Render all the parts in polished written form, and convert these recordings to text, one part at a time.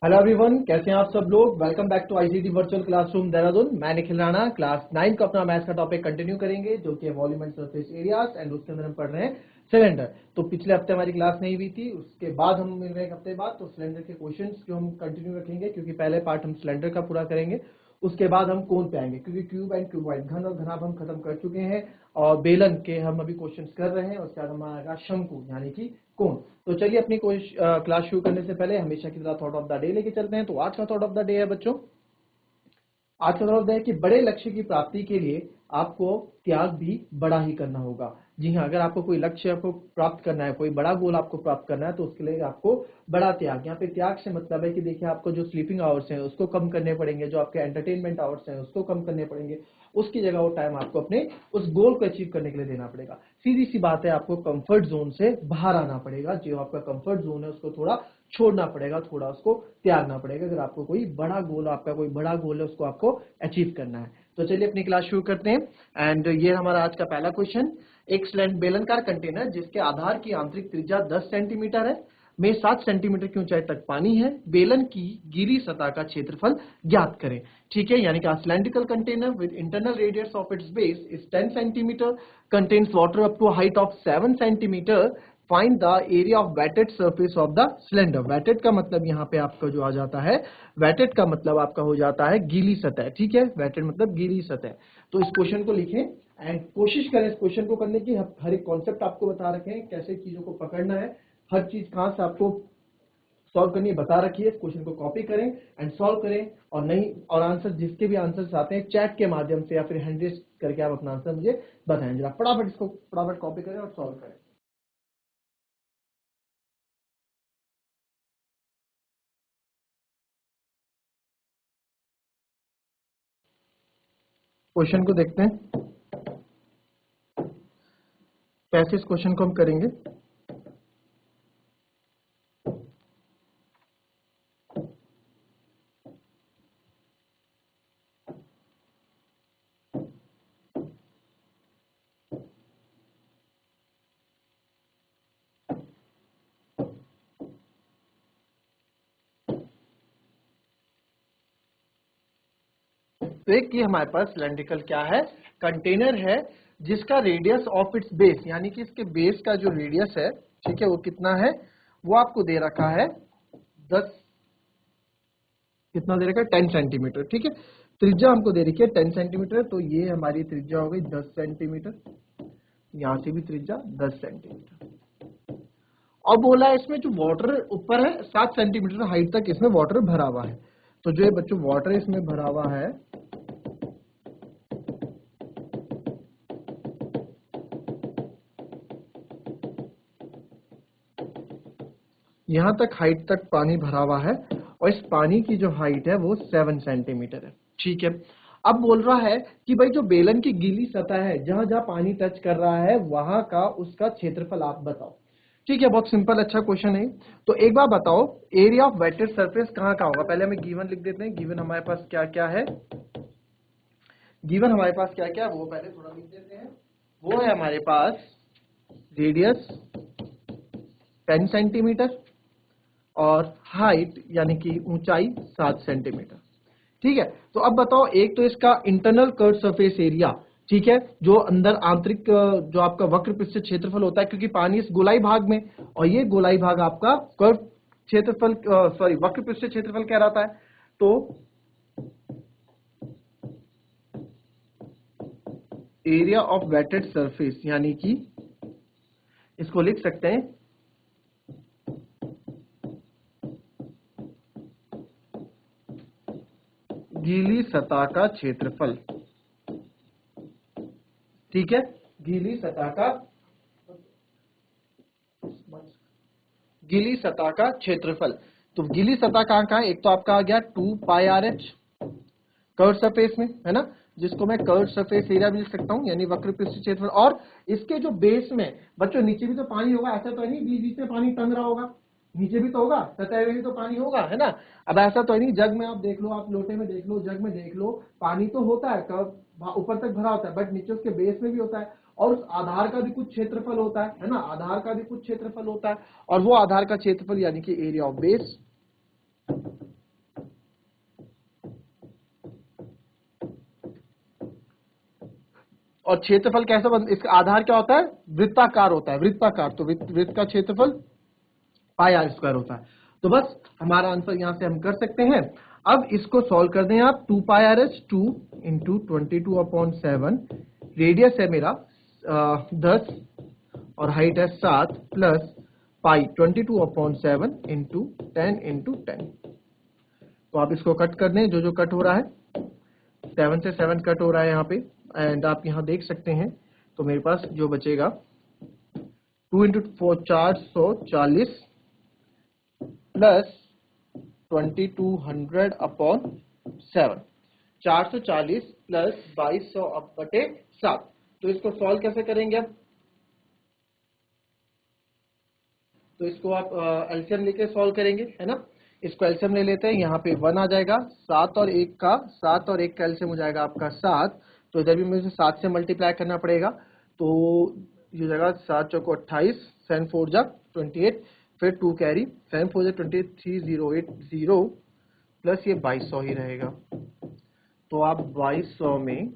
Hello everyone, कैसे हैं आप सब लोग। Welcome back to ICT virtual classroom Dehradun. मैं निखिल राणा क्लास 9 का अपना मैथ्स का टॉपिक कंटिन्यू करेंगे, जो कि volume and surface areas and उसके अंदर हम पढ़ रहे हैं सिलेंडर। तो पिछले हफ्ते हमारी क्लास नहीं हुई थी, उसके बाद हम मिल रहे हैं एक हफ्ते बाद। तो सिलेंडर के क्वेश्चंस जो हम कंटिन्यू रखेंगे, क्योंकि पहले पार्ट हम सिलेंडर का पूरा करेंगे, उसके बाद हम कोन पे आएंगे, क्योंकि क्यूब एंड क्यूबॉइड, घन और घनाभ हम खत्म कर चुके हैं और बेलन के हम अभी क्वेश्चंस कर रहे हैं। उसके बाद हमारा आएगा शंकु यानी कि कोन। तो चलिए अपनी क्लास शुरू करने से पहले हमेशा की तरह थॉट ऑफ द डे लेके चलते हैं। तो आज का थॉट ऑफ द डे है बच्चों, आज का थॉट है कि बड़े लक्ष्य की प्राप्ति के लिए आपको त्याग भी बड़ा ही करना होगा। जी हाँ, अगर आपको कोई लक्ष्य आपको प्राप्त करना है, कोई बड़ा गोल आपको प्राप्त करना है, तो उसके लिए आपको बड़ा त्याग। यहाँ पे त्याग से मतलब है कि देखिए, आपको जो स्लीपिंग आवर्स हैं उसको कम करने पड़ेंगे, जो आपके एंटरटेनमेंट आवर्स हैं उसको कम करने पड़ेंगे। उसकी जगह वो टाइम आपको अपने उस गोल को अचीव करने के लिए देना पड़ेगा। सीधी सी बात है, आपको कंफर्ट जोन से बाहर आना पड़ेगा। जो आपका कंफर्ट जोन है उसको थोड़ा छोड़ना पड़ेगा, थोड़ा उसको त्यागना पड़ेगा, अगर आपको कोई बड़ा गोल, आपका कोई बड़ा गोल है उसको आपको अचीव करना है। तो चलिए अपनी क्लास शुरू करते हैं। एंड ये हमारा आज का पहला क्वेश्चन। एक बेलनकार कंटेनर जिसके आधार की आंतरिक त्रिज्या 10 सेंटीमीटर है, में 7 सेंटीमीटर की ऊंचाई तक पानी है, बेलन की गीली सतह का क्षेत्रफल ज्ञात करें। ठीक है, यानी कि cylindrical container with internal radius of its base is 10 centimetre, contains water up to height of 7 centimetre. Find the area of wetted surface of the cylinder. Wetted का मतलब यहाँ पे आपका जो आ जाता है, वेटेड का मतलब आपका हो जाता है गीली सतह। ठीक है, वेटेड मतलब गीली सतह। तो इस क्वेश्चन को लिखें एंड कोशिश करें इस क्वेश्चन को करने की। हर एक कॉन्सेप्ट आपको बता रखे हैं, कैसे चीजों को पकड़ना है, हर चीज कहां से आपको सॉल्व करनी है बता रखी है। इस क्वेश्चन को कॉपी करें एंड सॉल्व करें, और नहीं और आंसर, जिसके भी आंसर्स आते हैं चैट के माध्यम से या फिर हैंड रेज करके आप अपना आंसर मुझे बताएं। जरा फटाफट इसको फटाफट कॉपी करें और सॉल्व करें। क्वेश्चन को देखते हैं कैसे इस क्वेश्चन को हम करेंगे। तो एक ये हमारे पास सिलेंड्रिकल क्या है, कंटेनर है, जिसका रेडियस ऑफ इट्स बेस, यानी कि इसके बेस का जो रेडियस है, ठीक है, वो कितना है, वो आपको दे रखा है 10, कितना दे रखा है 10 सेंटीमीटर। ठीक है, त्रिज्या हमको दे रखी है 10 सेंटीमीटर, तो ये हमारी त्रिज्या हो गई 10 सेंटीमीटर। यहां से भी त्रिज्या 10 सेंटीमीटर। और बोला है इसमें जो वाटर ऊपर है 7 सेंटीमीटर हाइट तक इसमें वाटर भरा हुआ है। तो जो ये बच्चों वाटर इसमें भरा हुआ है, यहां तक हाइट तक पानी भरा हुआ है, और इस पानी की जो हाइट है वो 7 सेंटीमीटर है। ठीक है, अब बोल रहा है कि भाई जो बेलन की गीली सतह है, जहां जहां पानी टच कर रहा है, वहां का उसका क्षेत्रफल आप बताओ। ठीक है, बहुत सिंपल अच्छा क्वेश्चन है। तो एक बार बताओ, एरिया ऑफ वेटेड सरफेस कहाँ का होगा। पहले हमें गिवन लिख देते हैं, गिवन हमारे पास क्या क्या है, गिवन हमारे पास क्या क्या है वो पहले थोड़ा लिख देते हैं। वो है हमारे पास रेडियस 10 सेंटीमीटर और हाइट यानी कि ऊंचाई 7 सेंटीमीटर। ठीक है, तो अब बताओ, एक तो इसका इंटरनल कर्व सरफेस एरिया, ठीक है, जो अंदर आंतरिक जो आपका वक्र पृष्ठ क्षेत्रफल होता है, क्योंकि पानी इस गोलाई भाग में, और ये गोलाई भाग आपका कर्व क्षेत्रफल, सॉरी, वक्र पृष्ठ क्षेत्रफल कहलाता है। तो एरिया ऑफ वेटेड सरफेस यानी कि इसको लिख सकते हैं गीली सतह का क्षेत्रफल। ठीक है, गीली सतह का, गीली सतह का क्षेत्रफल। तो गीली सतह कहां कहां है, एक तो आपका आ गया 2πRH कर्व सरफेस में, है ना, जिसको मैं कर्व सरफेस एरिया भी लिख सकता हूं, यानी वक्र पृष्ठ क्षेत्रफल। और इसके जो बेस में बच्चों नीचे भी तो पानी होगा, ऐसा तो नहीं बीच बीच में पानी टंग रहा होगा, नीचे भी तो होगा, सतह में भी तो पानी होगा, है ना। अब ऐसा तो नहीं, जग में आप देख लो, आप लोटे में देख लो, जग में देख लो, पानी तो होता है, कर्व ऊपर तक भरा होता है, बट नीचे उसके बेस में भी होता है, और उस आधार का भी कुछ क्षेत्रफल होता है ना, आधार का भी कुछ क्षेत्रफल होता है, और वो आधार का क्षेत्रफल यानी कि एरिया ऑफ बेस और क्षेत्रफल कैसा इसका आधार क्या होता है, वृत्ताकार होता है, वृत्ताकार। तो वृत्त का क्षेत्रफल पाई आर स्क्वायर होता है। तो बस हमारा आंसर यहां से हम कर सकते हैं। अब इसको सॉल्व कर दें आप, 2 pi R H 2 into 22/7, radius है मेरा 10 और हाइट है 7 प्लस पाई 22/7 इंटू 10 इंटू 10। तो आप इसको कट कर दें, जो जो कट हो रहा है, 7 से 7 कट हो रहा है यहाँ पे, एंड आप यहाँ देख सकते हैं। तो मेरे पास जो बचेगा 2 इंटू 4 440 प्लस 2200/7, 440 प्लस 2200/7। तो इसको सॉल्व कैसे करेंगे अब, तो इसको आप एलसीएम लेके सॉल्व करेंगे, है ना। इसको एलसीएम ले लेते हैं, यहाँ पे 1 आ जाएगा, 7 और 1 का एलसीएम हो जाएगा आपका 7। तो इधर भी मुझे 7 से मल्टीप्लाई करना पड़ेगा। तो ये जगह 7 चौको 28, 7 4 जा 28, फिर 2 कैरी, 7 4 जा 28, 3080 प्लस ये 2200 ही रहेगा। तो आप 2200 में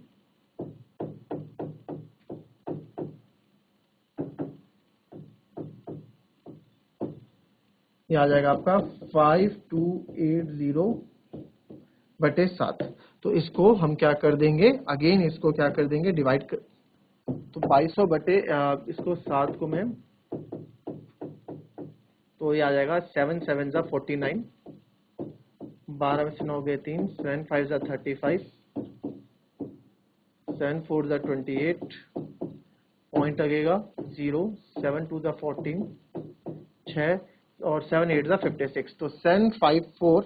ये आ जाएगा आपका 5280/7। तो इसको हम क्या कर देंगे, अगेन इसको क्या कर देंगे, डिवाइड कर, तो 2200 बटे इसको 7 को मैं, तो ये आ जाएगा 7 7 जा 49, 12 में से 9 गए 3, 7 5 जा 35, 7 4 जा 28, पॉइंट लगेगा 0, 7 2 जा 14, 6 और 7 8 जा 56। तो 754,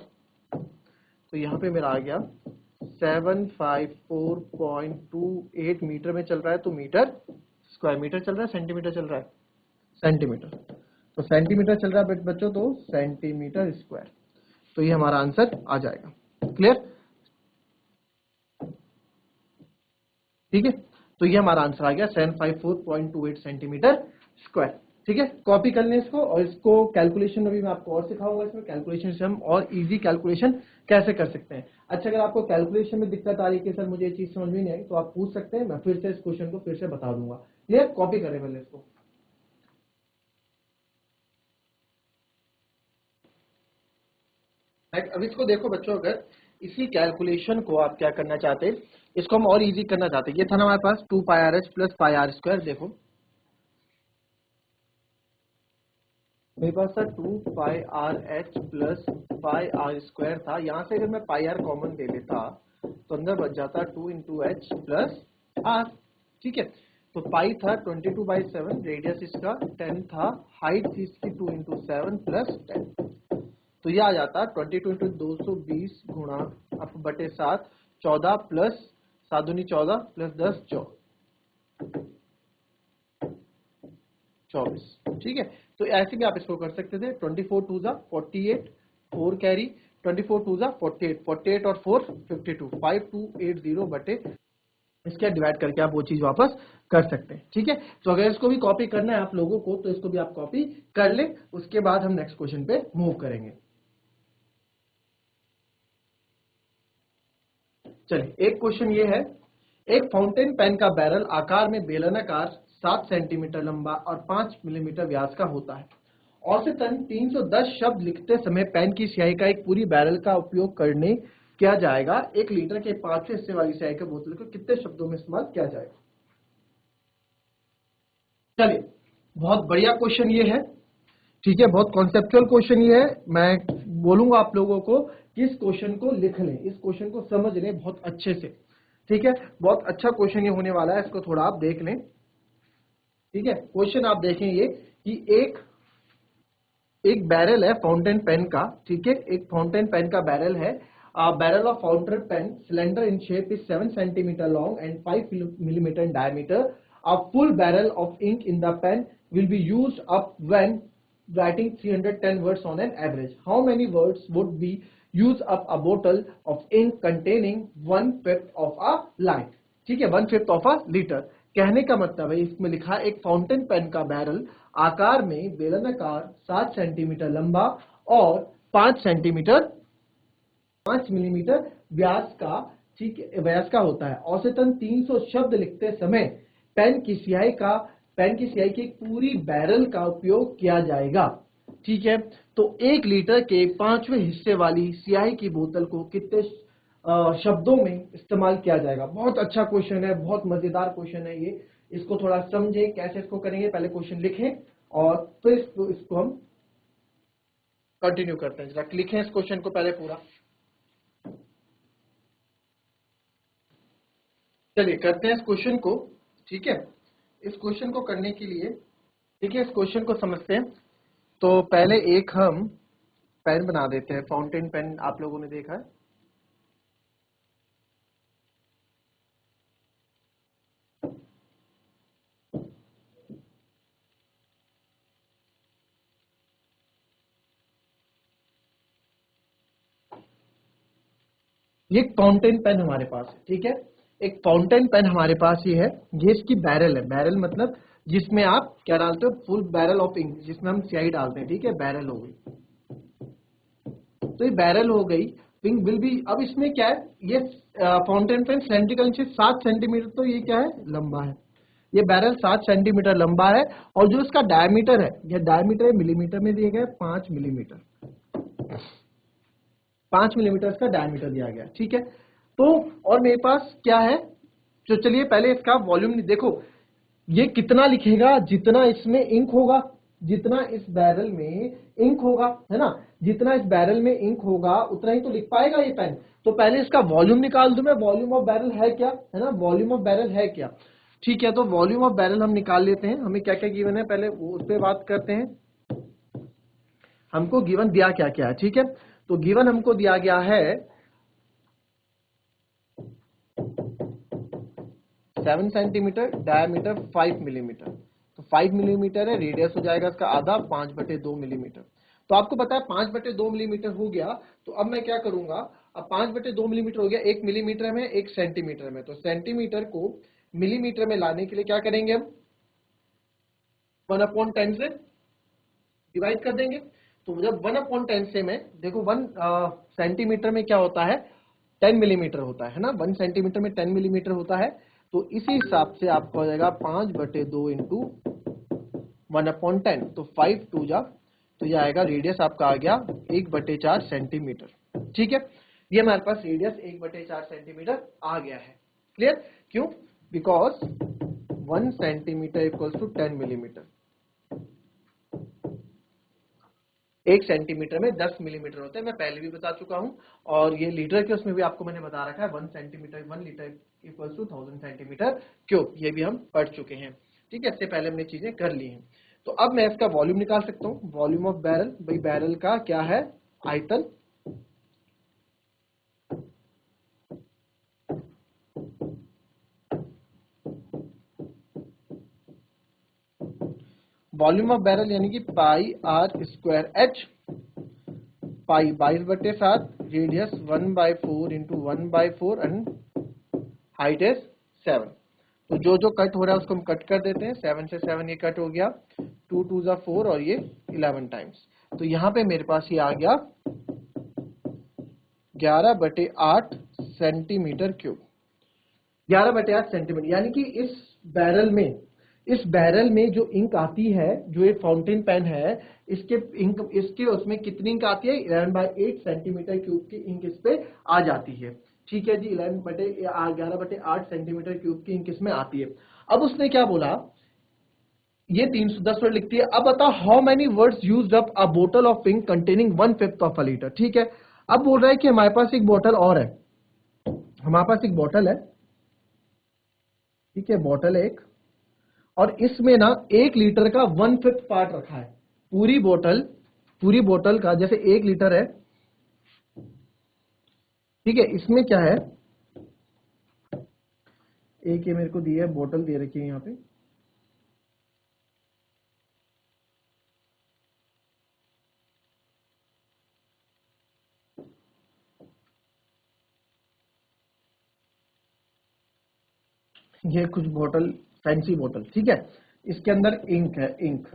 तो यहाँ पे मेरा आ गया 754.28 मीटर में चल रहा है। तो मीटर स्क्वायर, मीटर चल रहा है सेंटीमीटर चल रहा है, सेंटीमीटर। तो सेंटीमीटर चल रहा है बच्चों, तो सेंटीमीटर स्क्वायर। तो ये हमारा आंसर आ जाएगा। क्लियर, ठीक है। तो ये हमारा आंसर आ गया 754.28 सेंटीमीटर स्क्वायर। ठीक है, कॉपी कर लें इसको, और इसको कैलकुलेशन में भी मैं आपको और सिखाऊंगा। इसमें कैलकुलेशन से हम और इजी कैलकुलेशन कैसे कर सकते हैं। अच्छा, अगर आपको कैलकुलेशन में दिक्कत आ रही है कि सर मुझे ये चीज समझ में नहीं आई, तो आप पूछ सकते हैं, मैं फिर से इस क्वेश्चन को फिर से बता दूंगा। क्लियर, कॉपी करें पहले इसको। अब इसको देखो बच्चों, अगर इसी कैलकुलेशन को आप क्या करना चाहते हैं, इसको हम और इजी करना चाहते हैं। ये था ना हमारे पास 2 pi R H plus pi R square. देखो मेरे पास था 2 pi R H plus pi R square था। यहां से अगर मैं पाई आर कॉमन ले लेता तो अंदर बच जाता 2 इंटू एच प्लस आर। ठीक है, तो पाई था 22/7, रेडियस इसका 10 था, हाइट थी इसकी 2 इंटू 7 प्लस 10। तो ये आ जाता 22 इंटू 220 गुणा अब बटे 7, 14 प्लस 7 दूनी 14 प्लस 10 24। ठीक है, तो ऐसे भी आप इसको कर सकते थे। 24 2 जा 48, 4 कैरी, 24 2 जा 48, 48 और 4 52, 5280 बटे इसके डिवाइड करके आप वो चीज वापस कर सकते हैं। ठीक है, तो अगर इसको भी कॉपी करना है आप लोगों को, तो इसको भी आप कॉपी कर ले। उसके बाद हम नेक्स्ट क्वेश्चन पे मूव करेंगे। चलिए, एक क्वेश्चन ये है, एक फाउंटेन पेन का बैरल आकार में बेलनाकार 7 सेंटीमीटर लंबा और 5 मिलीमीटर व्यास का होता है। औसतन 310 शब्द लिखते समय पेन की स्याही का एक पूरी बैरल का उपयोग करने किया जाएगा। 1 लीटर के 5वें हिस्से वाली स्याही के बोतल को कितने शब्दों में इस्तेमाल किया जाएगा। चलिए, बहुत बढ़िया क्वेश्चन ये है। ठीक है, बहुत कॉन्सेप्चुअल क्वेश्चन ये है। मैं बोलूंगा आप लोगों को कि इस क्वेश्चन को लिख लें, इस क्वेश्चन को समझ लें बहुत अच्छे से। ठीक है, बहुत अच्छा क्वेश्चन ये होने वाला है, इसको थोड़ा आप देख लें। ठीक है, क्वेश्चन आप देखें ये कि एक बैरल है फाउंटेन पेन का। ठीक है, एक फाउंटेन पेन का बैरल है। Barrel of fountain pen cylinder in shape is 7 centimetre long and 5 millimeter in diameter. A full barrel of ink in the pen will be used up when writing 310 words on an average. How many words would be used up a bottle of ink containing 1/5 of a line? ठीक है, 1/5 of a liter। कहने का मतलब है, इसमें लिखा है एक फाउंटेन पेन का बैरल आकार में बेलनाकार 7 सेंटीमीटर लंबा और 5 मिलीमीटर व्यास का, ठीक है, व्यास का होता है। औसतन 300 शब्द लिखते समय पेन की स्याही की एक पूरी बैरल का उपयोग किया जाएगा। ठीक है, तो 1 लीटर के 5वें हिस्से वाली स्याही की बोतल को कितने शब्दों में इस्तेमाल किया जाएगा। बहुत अच्छा क्वेश्चन है, बहुत मजेदार क्वेश्चन है ये। इसको थोड़ा समझें कैसे इसको करेंगे, पहले क्वेश्चन लिखें और फिर इसको हम कंटिन्यू करते हैं। जरा लिखें इस क्वेश्चन को पहले पूरा। चलिए करते हैं इस क्वेश्चन को। ठीक है, इस क्वेश्चन को करने के लिए, ठीक है, इस क्वेश्चन को समझते हैं। तो पहले एक हम पेन बना देते हैं, फाउंटेन पेन आप लोगों ने देखा है। ये एक फाउंटेन पेन हमारे पास है। ठीक है, एक फाउंटेन पेन हमारे पास ये है। ये इसकी बैरल है। बैरल मतलब जिसमें आप क्या डालते हो, फुल बैरल ऑफ इंक, जिसमें हम स्याही डालते हैं। ठीक है, बैरल हो गई। तो ये बैरल हो गई। इंक विल बी, अब इसमें क्या है, ये फाउंटेन पेन सेंट्रिकल से 7 सेंटीमीटर, तो ये क्या है, लंबा है। ये बैरल 7 सेंटीमीटर लंबा है और जो इसका डायमीटर है, ये डायमीटर मिलीमीटर में दिया गया है 5 मिलीमीटर। 5 मिलीमीटर इसका डायमीटर दिया गया। ठीक है, तो और मेरे पास क्या है, तो चलिए पहले इसका वॉल्यूम देखो। ये कितना लिखेगा, जितना इसमें इंक होगा, जितना इस बैरल में इंक होगा, है ना, जितना इस बैरल में इंक होगा उतना ही तो लिख पाएगा ये पेन। तो पहले इसका वॉल्यूम निकाल दूं मैं। वॉल्यूम ऑफ बैरल है क्या, है ना, वॉल्यूम ऑफ बैरल है क्या। ठीक है, तो वॉल्यूम ऑफ बैरल हम निकाल लेते हैं। हमें क्या क्या गिवन है पहले वो उस पर बात करते हैं। हमको गिवन दिया क्या क्या है। ठीक है, तो गिवन हमको दिया गया है 7 सेंटीमीटर, डायमीटर 5 मिलीमीटर। तो 5 मिलीमीटर है, रेडियस हो जाएगा इसका आधा, 5/2 मिलीमीटर। तो आपको पता है 5/2 मिलीमीटर हो गया। तो अब मैं क्या करूंगा, अब 5/2 मिलीमीटर हो गया, 1 मिलीमीटर में 1 सेंटीमीटर में। तो सेंटीमीटर को मिलीमीटर में लाने के लिए क्या करेंगे हम, 1/10 से डिवाइड कर देंगे। तो जब 1/10 से मैं देखो 1 सेंटीमीटर में क्या होता है, 10 मिलीमीटर होता है ना, 1 सेंटीमीटर में 10 मिलीमीटर होता है। तो इसी हिसाब से आपको हो जाएगा 5/2 इंटू 1/10। तो 5 2 जा, तो ये आएगा, रेडियस आपका आ गया 1/4 सेंटीमीटर। ठीक है, ये हमारे पास रेडियस 1/4 सेंटीमीटर आ गया है। क्लियर, क्यों, because 1 centimetre equals to 10 millimetre. 1 centimetre में 10 मिलीमीटर होते हैं, मैं पहले भी बता चुका हूं। और ये लीटर के उसमें भी आपको मैंने बता रखा है, 1 centimetre 1 litre equals to 1000 centimetre cube. ये भी हम पढ़ चुके हैं। ठीक है, इससे पहले हमने चीजें कर ली हैं। तो अब मैं इसका वॉल्यूम निकाल सकता हूं। वॉल्यूम ऑफ बैरल, भाई बैरल का क्या है, आयतन। वॉल्यूम ऑफ बैरल यानी कि pi R square H. Pi 22/7, radius 1/4 into 1/4 and height is 7। तो जो जो कट हो रहा है उसको हम कट कर देते हैं। 7 से 7 ये कट हो गया, 2 2 जा 4 और ये 11 टाइम्स। तो यहां पे मेरे पास ये आ गया 11/8 सेंटीमीटर क्यूब। 11/8 सेंटीमीटर, यानी कि इस बैरल में जो इंक आती है, जो ये फाउंटेन पेन है, इसके उसमें कितनी इंक आती है, 11/8 सेंटीमीटर क्यूब की इंक इस पे आ जाती है। ठीक है जी, 11/8 सेंटीमीटर क्यूब की इंक इसमें आती है। अब उसने क्या बोला, ये 310 वर्ड लिखती है। अब बताओ how many words used up a बोतल of ink containing 1/5 of a litre. ठीक है, अब बोल रहा है कि हमारे पास एक बोतल और है। हमारे पास एक बोतल है, ठीक है, बोतल एक, और इसमें ना 1 लीटर का 1/5 पार्ट रखा है। पूरी बोतल का, जैसे 1 लीटर है, ठीक है, इसमें क्या है, एक ये मेरे को दी है, बोतल दे रखी है यहाँ पे। ये कुछ बोतल, फैंसी बोतल, ठीक है, इसके अंदर इंक है, इंक।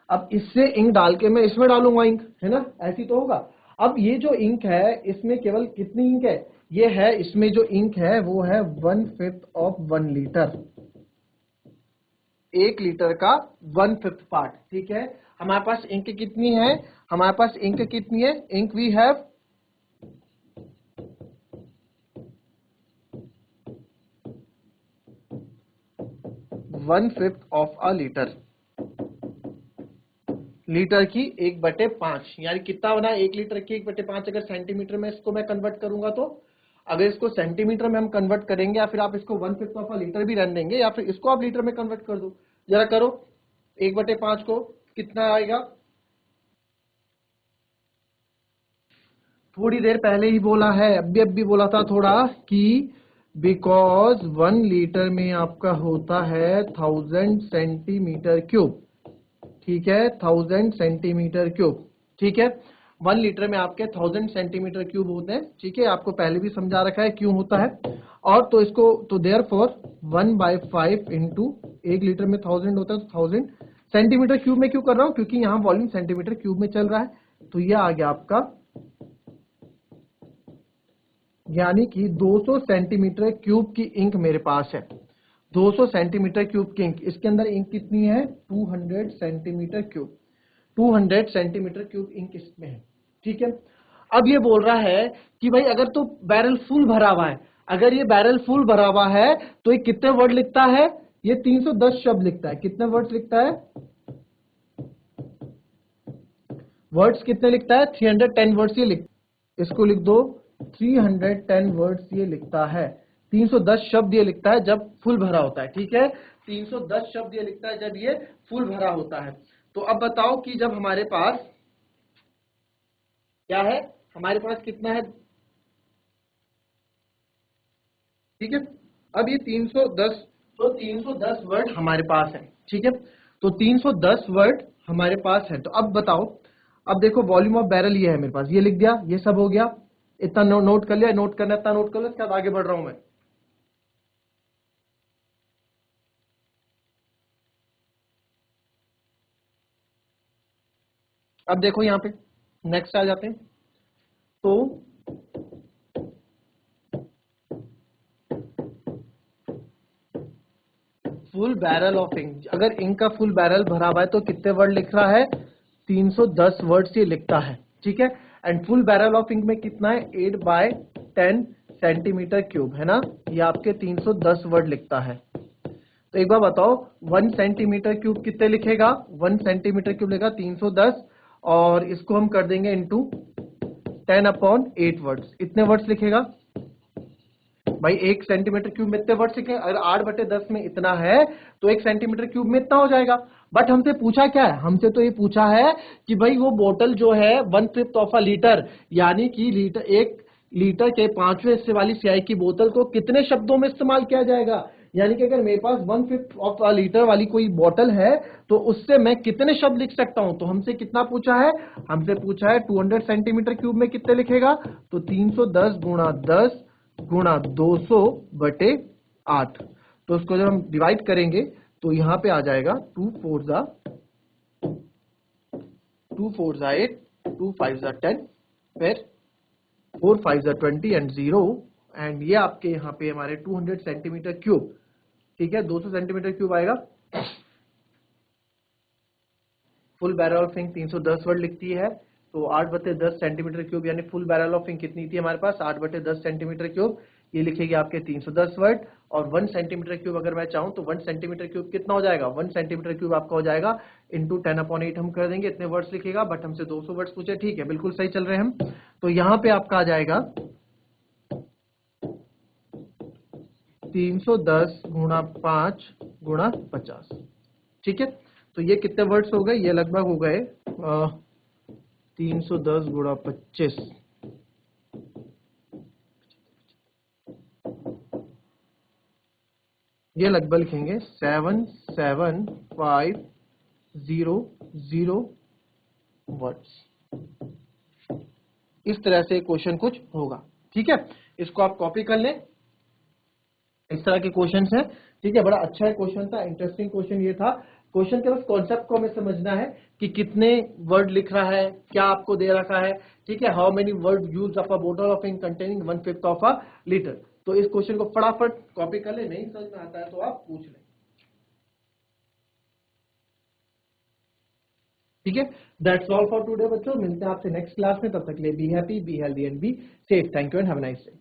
अब इससे इंक डाल के मैं इसमें डालूंगा इंक, है ना, ऐसी तो होगा। अब ये जो इंक है, इसमें केवल कितनी इंक है, ये है, इसमें जो इंक है वो है 1/5 ऑफ 1 लीटर। 1 लीटर का 1/5 पार्ट। ठीक है, हमारे पास इंक कितनी है, हमारे पास इंक कितनी है, ink we have 1/5 of a litre, litre की 1/5, यानी कितना बना 1 लीटर की 1/5। अगर सेंटीमीटर में इसको मैं कन्वर्ट करूंगा, तो अगर इसको सेंटीमीटर में हम कन्वर्ट करेंगे, या फिर आप इसको 1/5 ऑफ अ लीटर भी रहने देंगे, या फिर इसको आप लीटर में कन्वर्ट कर दो, जरा करो 1/5 को कितना आएगा। थोड़ी देर पहले ही बोला है, अभी बोला था थोड़ा, कि बिकॉज 1 लीटर में आपका होता है 1000 सेंटीमीटर क्यूब। ठीक है, 1000 सेंटीमीटर क्यूब। ठीक है, 1 लीटर में आपके 1000 सेंटीमीटर क्यूब होते हैं। ठीक है, आपको पहले भी समझा रखा है क्यों होता है। और तो इसको तो देयरफॉर 1/5 इंटू 1 लीटर में 1000 होता है, तो 1000 सेंटीमीटर क्यूब में क्यों कर रहा हूं, क्योंकि यहाँ वॉल्यूम सेंटीमीटर क्यूब में चल रहा है। तो यह आ गया आपका, यानी कि 200 सेंटीमीटर क्यूब की इंक मेरे पास है। 200 सेंटीमीटर क्यूब की इंक, इसके अंदर इंक कितनी है, 200 centimetre cube. 200 centimetre cube ink इसमें है। ठीक है, अब ये बोल रहा है कि भाई अगर तो बैरल फुल भरा हुआ है, अगर ये बैरल फुल भरा हुआ है तो ये कितने वर्ड लिखता है, ये 310 शब्द लिखता है। कितने वर्ड्स लिखता है, वर्ड्स कितने लिखता है, 310 वर्ड्स ये लिख, इसको लिख दो 310 वर्ड्स ये लिखता है। 310 शब्द ये लिखता है जब फुल भरा होता है। ठीक है, 310 शब्द ये लिखता है जब ये फुल भरा होता है। तो अब बताओ कि जब हमारे पास क्या है, हमारे पास कितना है। ठीक है, अब ये 310, तो 310 वर्ड हमारे पास है। ठीक है, तो 310 वर्ड हमारे पास है। तो अब बताओ, अब देखो वॉल्यूम ऑफ बैरल ये है मेरे पास, ये लिख दिया, ये सब हो गया, इतना नोट कर लिया, नोट करना इतना नोट कर लो, इसके बाद आगे बढ़ रहा हूं मैं। अब देखो यहां पे नेक्स्ट आ जाते हैं। तो फुल बैरल ऑफ इंक, अगर इंक का फुल बैरल भरा हुआ है तो कितने वर्ड लिख रहा है, 310 वर्ड्स ये लिखता है। ठीक है, and full barrel of ink में कितना है, 8/10 सेंटीमीटर क्यूब है ना, ये आपके 310 वर्ड लिखता है। तो एक बार बताओ 1 सेंटीमीटर क्यूब कितने लिखेगा, 1 सेंटीमीटर क्यूब लिखेगा 310, और इसको हम कर देंगे इंटू 10/8 वर्ड्स, इतने वर्ड्स लिखेगा भाई। 1 सेंटीमीटर क्यूब में इतने वर्ड्स लिखे, अगर 8/10 में इतना है तो 1 सेंटीमीटर क्यूब में इतना हो जाएगा। बट हमसे पूछा क्या है, हमसे तो ये पूछा है कि भाई वो बोतल जो है 1/5 ऑफ अ लीटर, यानी कि लीटर, 1 लीटर के 5वें हिस्से वाली स्याही की बोतल को कितने शब्दों में इस्तेमाल किया जाएगा। यानी कि अगर मेरे पास 1/5 ऑफ अ लीटर वाली कोई बोतल है तो उससे मैं कितने शब्द लिख सकता हूं। तो हमसे कितना पूछा है, हमसे पूछा है 200 सेंटीमीटर क्यूब में कितने लिखेगा, तो 310 गुणा 10 गुणा 200/8। तो उसको जब हम डिवाइड करेंगे तो यहां पे आ जाएगा 2 4 जा 8, 2 5 जा 10, फिर 4 5 जा 20 एंड 0, एंड ये आपके यहाँ पे हमारे 200 सेंटीमीटर क्यूब। ठीक है, 200 सेंटीमीटर क्यूब आएगा। Full barrel of ink 310 word लिखती है, तो 8/10 सेंटीमीटर क्यूब, यानी फुल बैरल ऑफ इंक कितनी थी हमारे पास, 8/10 सेंटीमीटर क्यूब, ये लिखेगी आपके 310 वर्ड। और 1 सेंटीमीटर क्यूब अगर मैं चाहूं तो 1 सेंटीमीटर क्यूब कितना हो जाएगा, 1 सेंटीमीटर क्यूब आपका हो जाएगा इंटू 10/8 हम कर देंगे, इतने वर्ड्स लिखेगा। बट हमसे 200 वर्ड्स पूछे, ठीक है, बिल्कुल सही चल रहे हैं हम। तो यहां पे आपका आ जाएगा 310 गुणा 5 गुणा 50। ठीक है, तो ये कितने वर्ड्स हो गए, ये लगभग हो गए 310 गुणा 25, ये लगभग लिखेंगे 77500 वर्ड्स। इस तरह से क्वेश्चन कुछ होगा। ठीक है, इसको आप कॉपी कर लें, इस तरह के क्वेश्चन है। ठीक है, बड़ा अच्छा क्वेश्चन था, इंटरेस्टिंग क्वेश्चन ये था। क्वेश्चन के बस कॉन्सेप्ट को हमें समझना है कि कितने वर्ड लिख रहा है, क्या आपको दे रखा है। ठीक है, how many word use of a बोतल of ink containing 1/5 of a litre. तो इस क्वेश्चन को फटाफट कॉपी कर ले, नहीं समझ में आता है तो आप पूछ लें। ठीक है, दैट्स ऑल फॉर टुडे बच्चों, मिलते हैं आपसे नेक्स्ट क्लास में, तब तक के लिए be happy, be healthy and be safe. Thank you and have a nice day.